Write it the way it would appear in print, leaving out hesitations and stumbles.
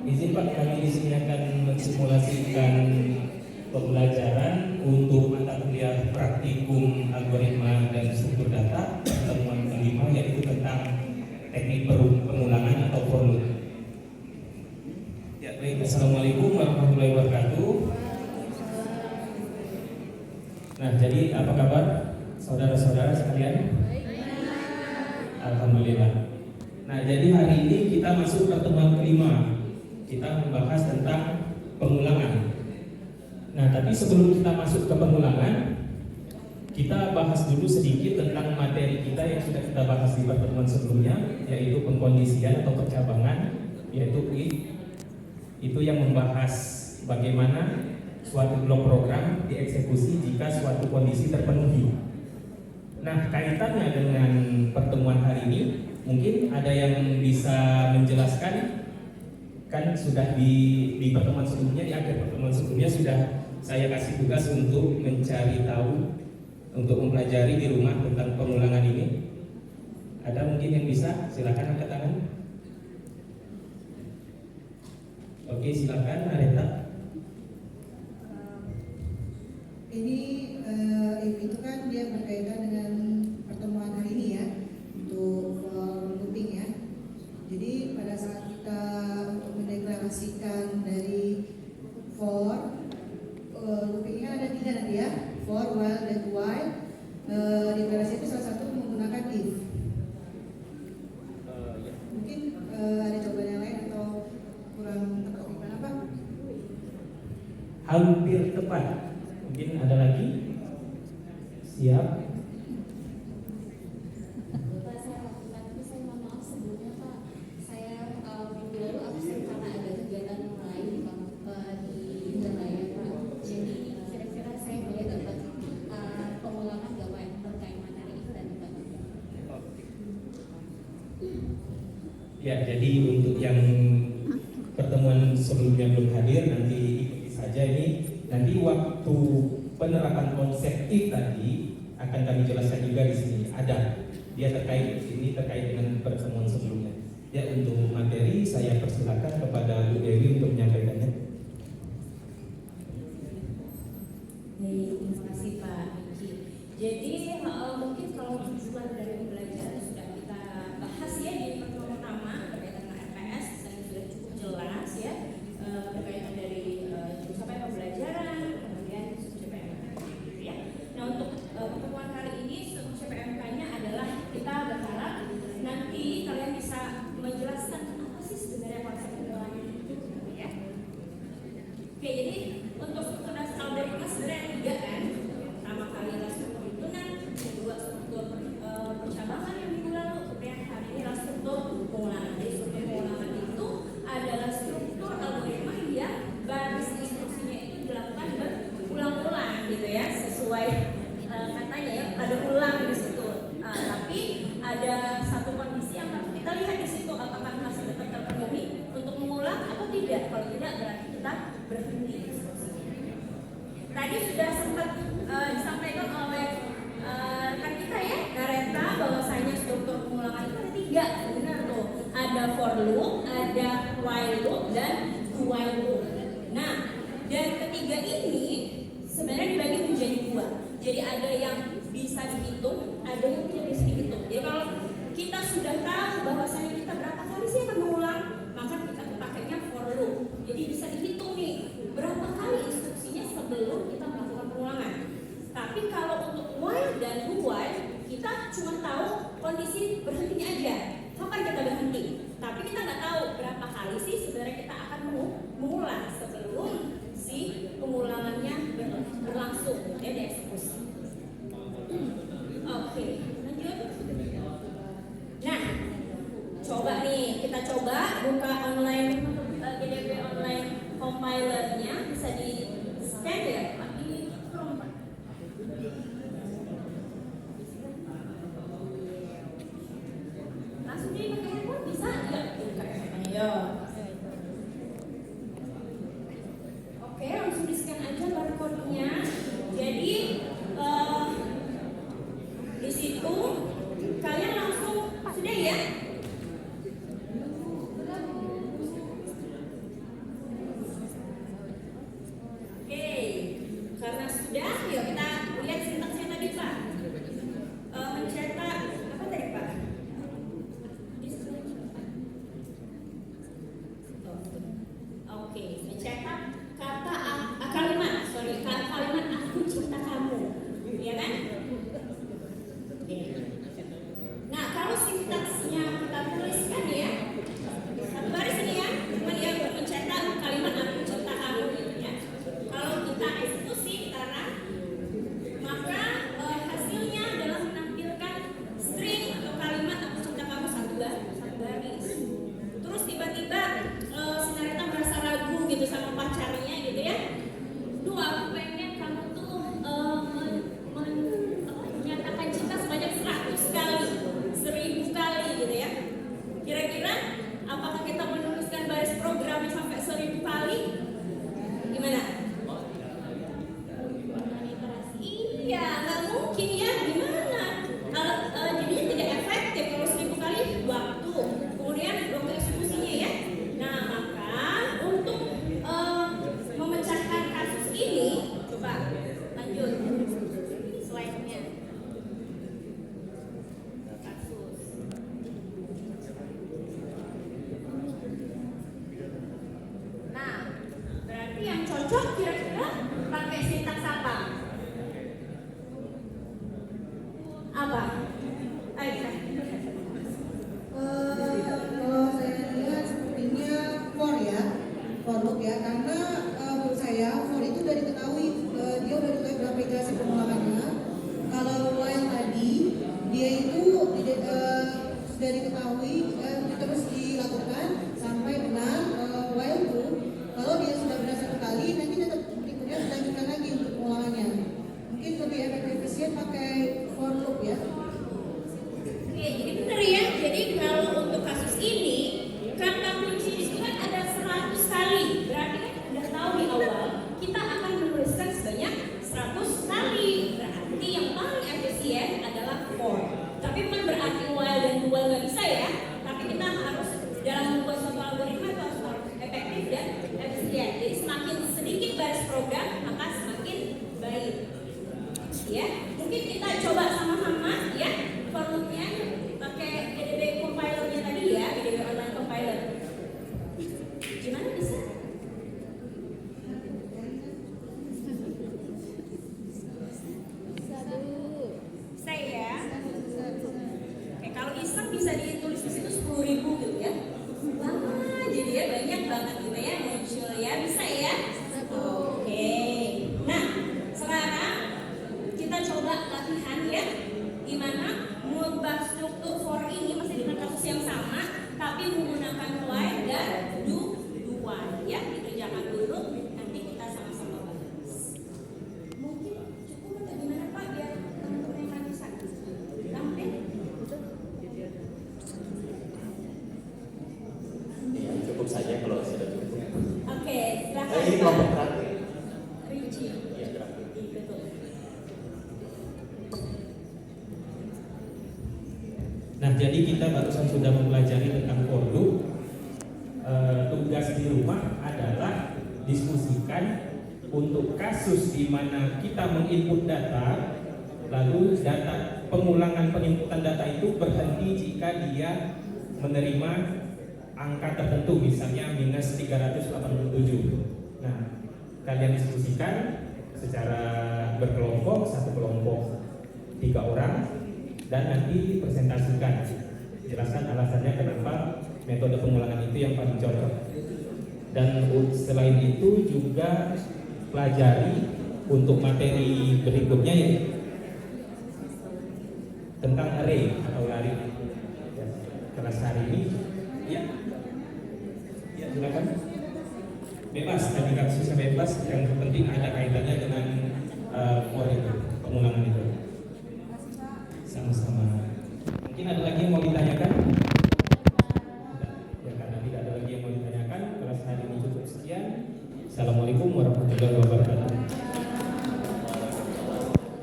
Izin Pak, kami di sini akan mensimulasikan pembelajaran untuk mata kuliah praktikum algoritma dan struktur data pertemuan kelima, yaitu tentang teknik pengulangan atau for loop. Ya, baik. Assalamualaikum warahmatullahi wabarakatuh. Nah, jadi apa kabar saudara-saudara sekalian? Alhamdulillah. Nah, jadi hari ini kita masuk pertemuan kelima. Kita membahas tentang pengulangan. Nah, tapi sebelum kita masuk ke pengulangan, kita bahas dulu sedikit tentang materi kita yang sudah kita bahas di pertemuan sebelumnya, yaitu pengkondisian atau percabangan, yaitu itu yang membahas bagaimana suatu blok program dieksekusi jika suatu kondisi terpenuhi. Nah, kaitannya dengan pertemuan hari ini, mungkin ada yang bisa menjelaskan. Kan sudah di pertemuan sebelumnya, di akhir pertemuan sebelumnya sudah saya kasih tugas untuk mencari tahu, untuk mempelajari di rumah tentang pengulangan ini. Ada mungkin yang bisa? Silakan angkat tangan. Oke, silakan Areta. Itu kan dia berkaitan dengan pertemuan hari ini ya, untuk looping ya. Jadi pada saat kita untuk mendeklarasikan dari for loopingnya ada 3 nanti ya, for, while, dan while. Deklarasi itu salah satu menggunakan if. Mungkin ada jawaban yang lain atau kurang tepat gimana Pak? Hampir tepat. Mungkin ada lagi? Siap. Ya, jadi untuk yang pertemuan sebelumnya belum hadir, nanti ikuti saja ini. Nanti waktu penerapan konsep if tadi akan kami jelaskan juga di sini. Ada, dia terkait dengan pertemuan sebelumnya. Ya, untuk materi saya persilakan kepada Bu Dewi untuk menyampaikannya. Terima kasih Pak Miki. Jadi mungkin kalau tujuan dari pembelajaran sudah kita bahas ya di pertemuan pertama berkaitan dengan RPS, dan sudah cukup jelas ya berkaitan dari sampai pembelajaran, kemudian CPMK gitu ya. Nah, untuk pertemuan kali ini CPMK-nya adalah kita berharap nanti kalian bisa menjelaskan apa sih sebenarnya konsep pengulangan itu ya. Oke, jadi untuk struktur dasar algoritma sebenarnya ada 3 kan. Pertama kali adalah struktur hitungan, kedua struktur percabangan yang minggu lalu, kemudian hari ini adalah struktur pengulangan. Jadi struktur pengulangan itu adalah struktur algoritma yang baris instruksinya itu dilakukan berulang-ulang gitu ya, sesuai katanya ya, ada ulang di situ. Tapi ada satu kondisi yang harus kita lihat di situ, apakah masih tetap terpenuhi untuk mengulang atau tidak. Kalau tidak, berarti kita berhenti instruksinya. Tadi sudah sempat disampaikan oleh rekan kita ya, Kareta, bahwasanya struktur pengulangan itu ada 3, benar tuh. Ada for loop, ada while loop, dan while loop. Nah, dan ketiga ini sebenarnya dibagi menjadi 2. Jadi ada yang bisa dihitung, ada yang tidak bisa dihitung. Jadi kalau kita sudah tahu bahwasanya kita berapa kali sih akan mengulang, maka kita pakainya for loop. Jadi bisa dihitung nih berapa kali instruksinya sebelum kita melakukan pengulangan. Tapi kalau untuk while dan do while, kita cuma tahu kondisi berhentinya aja, kapan kita berhenti. Tapi kita nggak tahu berapa kali sih sebenarnya kita akan mengulang sebelum si pengulangannya berlangsung ya, dieksekusi. Oke, lanjut. Nah, coba nih, kita coba buka online GDB online compilernya, bisa di scan ya Pak. Ini Chrome Pak. Langsung di pakai handphone bisa? Ya, buka ya. Oke, langsung di scan aja barcode-nya. Jadi di situ kalian langsung sudah ya. Oke, mencetak kalimat aku cinta kamu, ya kan? Oke. Nah, kalau sintaksnya kita tuliskan ya, satu baris ini ya, cuma dia mencetak kalimat aku cinta kamu gitu ya. Kalau kita eksekusi karena maka hasilnya adalah menampilkan string atau kalimat aku cinta kamu satu baris. Terus tiba-tiba si Narita merasa ragu gitu sama pacarnya gitu ya. Duh, aku pengen kamu tuh menyatakan cinta sebanyak 100 kali, 1000 kali gitu ya. Kira-kira apakah kita menuliskan baris programnya sampai 1000 kali? Gimana? Iya, nggak mungkin ya. Gimana? Jadinya tidak efektif kalau 1000 kali waktu. Kemudian waktu eksekusinya ya. Nah, maka untuk memecahkan kasus ini, coba lanjut slide-nya. Kasus. Nah, berarti yang cocok kira-kira pakai sintaks apa? Apa? Ayo. Kalau saya lihat sepertinya for loop ya, karena menurut saya for itu udah diketahui, dia udah diketahui berapa iterasi pengulangannya. Kalau while tadi dia itu sudah diketahui terus dilakukan sampai dengan while loop. Kalau dia sudah benar satu kali, nanti tetap berikutnya dilanjutkan lagi untuk pengulangannya. Mungkin lebih efisien pakai for loop ya. Oke, jadi benar ya. Jadi kalau untuk kasus ini kata kunci itu kan ada 100 kali. Berarti kan udah tahu di awal kita akan menuliskan sebanyak 100 kali. Berarti yang paling efisien adalah for. Tapi bukan berarti while dan dual nggak bisa ya. Tapi kita harus dalam membuat suatu algoritma itu harus efektif dan efisien. Jadi semakin sedikit baris program maka semakin baik. Ya, mungkin kita coba sama-sama ya for loop-nya pakai EDB compiler-nya tadi ya, EDB online compiler. Gimana bisa? Saya ya. Oke, kalau iseng bisa ditulis di situ 10.000 gitu ya. Wah, jadi ya banyak banget gitu ya muncul ya, bisa ya. Oke. Nah, sekarang kita coba latihan ya, gimana mengubah struktur for ini masih dengan kasus yang sama, tapi menggunakan while dan do while ya. Dikerjakan dulu, nanti kita sama-sama bahas. Mungkin cukup atau gimana Pak biar teman-teman yang lain bisa tampil? Ya, cukup saja kalau sudah cukup. Oke, silakan. Ini kelompok terakhir. Rinci. Ya, terakhir. Betul. Nah, jadi kita barusan sudah mempelajari tentang for loop. Tugas di rumah adalah diskusikan untuk kasus di mana kita menginput data, lalu data pengulangan penginputan data itu berhenti jika dia menerima angka tertentu, misalnya minus 387. Nah, kalian diskusikan secara berkelompok, satu kelompok 3 orang, dan nanti presentasikan, jelaskan alasannya kenapa metode pengulangan itu yang paling cocok. Dan selain itu juga pelajari untuk materi berikutnya ya tentang array atau lari. Ya, kelas hari ini ya silakan bebas, tadi kasusnya bebas, yang penting ada kaitannya dengan for itu, pengulangan itu. Sama-sama. Mungkin ada lagi yang mau ditanyakan? Ya, karena tidak ada lagi yang mau ditanyakan, kelas hari ini cukup sekian. Assalamualaikum warahmatullahi wabarakatuh.